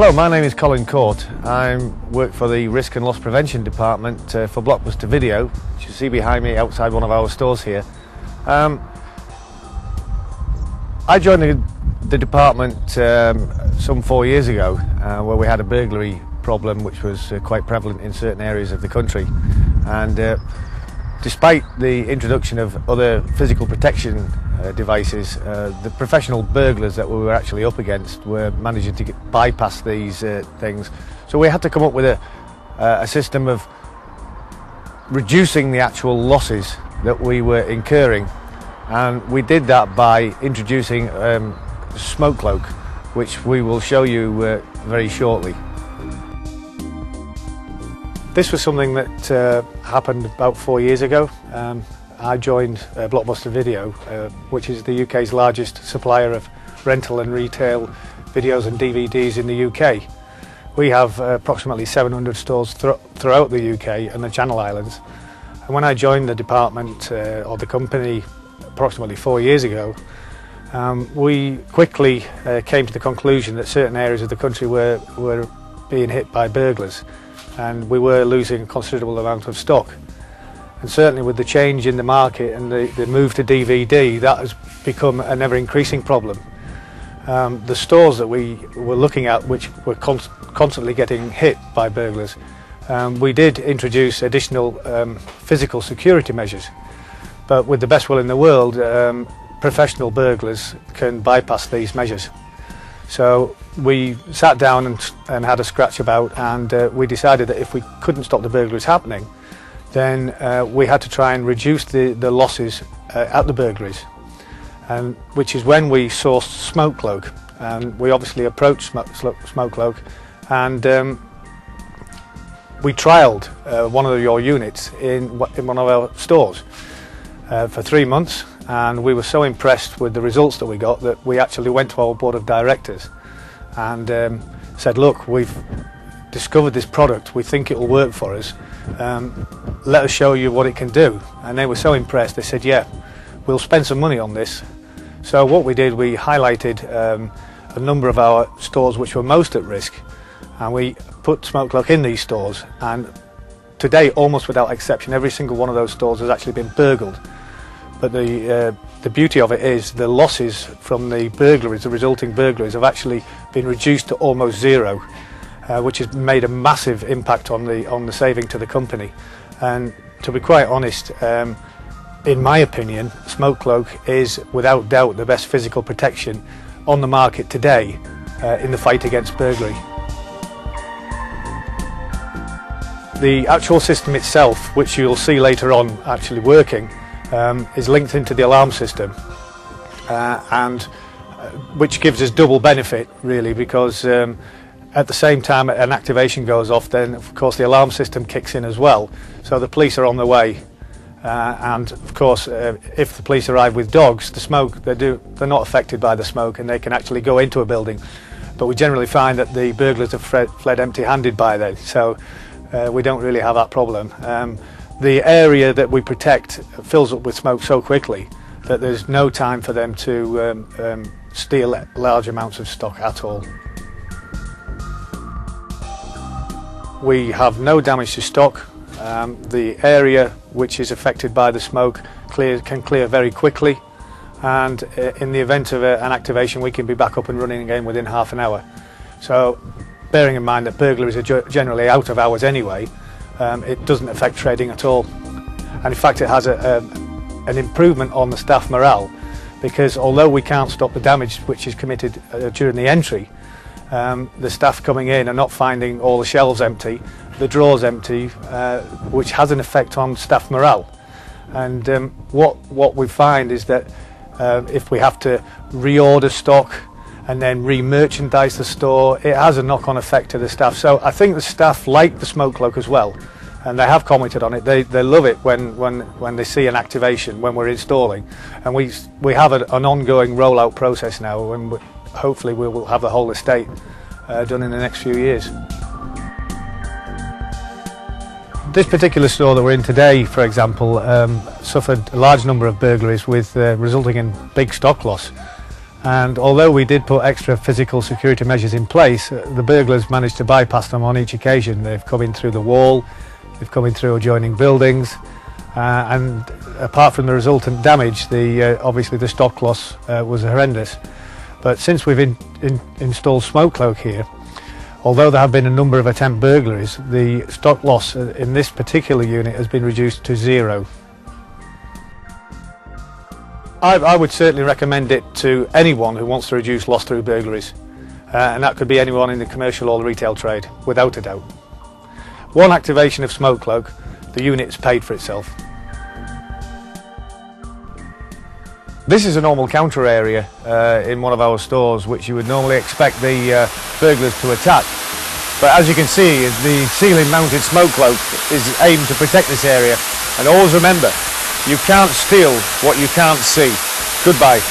Hello, my name is Colin Court. I work for the Risk and Loss Prevention Department for Blockbuster Video, which you see behind me outside one of our stores here. I joined the department some 4 years ago where we had a burglary problem which was quite prevalent in certain areas of the country, and despite the introduction of other physical protection devices, the professional burglars that we were actually up against were managing to bypass these things. So we had to come up with a system of reducing the actual losses that we were incurring, and we did that by introducing smoke cloak, which we will show you very shortly. This was something that happened about 4 years ago. I joined Blockbuster Video, which is the UK's largest supplier of rental and retail videos and DVDs in the UK. We have approximately 700 stores throughout the UK and the Channel Islands. And when I joined the department or the company approximately 4 years ago, we quickly came to the conclusion that certain areas of the country were being hit by burglars, and we were losing a considerable amount of stock. And certainly with the change in the market and the move to DVD, that has become an ever-increasing problem. The stores that we were looking at, which were constantly getting hit by burglars, we did introduce additional physical security measures. But with the best will in the world, professional burglars can bypass these measures. So we sat down and had a scratch about, and we decided that if we couldn't stop the burglaries happening, then we had to try and reduce the losses at the burglaries, and which is when we sourced smoke cloak. And we obviously approached smoke cloak, and we trialled one of your units in one of our stores for 3 months, and we were so impressed with the results that we got that we actually went to our board of directors and said, look, we've discovered this product, we think it will work for us, let us show you what it can do. And they were so impressed, they said, yeah, we'll spend some money on this. So what we did, we highlighted a number of our stores which were most at risk, and we put smoke cloak in these stores, and today, almost without exception, every single one of those stores has actually been burgled. But the beauty of it is the losses from the burglaries, the resulting burglaries, have actually been reduced to almost zero, which has made a massive impact on the saving to the company. And to be quite honest, in my opinion, smoke cloak is without doubt the best physical protection on the market today in the fight against burglary. The actual system itself, which you'll see later on actually working, is linked into the alarm system, and which gives us double benefit really, because at the same time an activation goes off, then of course the alarm system kicks in as well, so the police are on the way. And of course if the police arrive with dogs, the smoke, they're not affected by the smoke, and they can actually go into a building. But we generally find that the burglars have fled empty-handed by then, so we don't really have that problem. The area that we protect fills up with smoke so quickly that there's no time for them to steal large amounts of stock at all. We have no damage to stock. The area which is affected by the smoke can clear very quickly, and in the event of an activation we can be back up and running again within half an hour. So bearing in mind that burglaries are generally out of hours anyway, it doesn't affect trading at all. And in fact it has an improvement on the staff morale, because although we can't stop the damage which is committed during the entry, the staff coming in are not finding all the shelves empty, the drawers empty, which has an effect on staff morale. And what we find is that if we have to reorder stock and then re-merchandise the store, it has a knock-on effect to the staff. So I think the staff like the smoke cloak as well, and they have commented on it. They love it when they see an activation when we're installing, and we have an ongoing rollout process now, and hopefully we will have the whole estate done in the next few years. This particular store that we're in today, for example, suffered a large number of burglaries with resulting in big stock loss. And although we did put extra physical security measures in place, the burglars managed to bypass them on each occasion. They've come in through the wall, they've come in through adjoining buildings, and apart from the resultant damage, obviously the stock loss was horrendous. But since we've installed smoke cloak here, although there have been a number of attempt burglaries, the stock loss in this particular unit has been reduced to 0. I would certainly recommend it to anyone who wants to reduce loss through burglaries, and that could be anyone in the commercial or the retail trade, without a doubt. One activation of smoke cloak, the unit's paid for itself. This is a normal counter area in one of our stores, which you would normally expect the burglars to attack. But as you can see, the ceiling mounted smoke cloak is aimed to protect this area. And always remember, you can't steal what you can't see. Goodbye.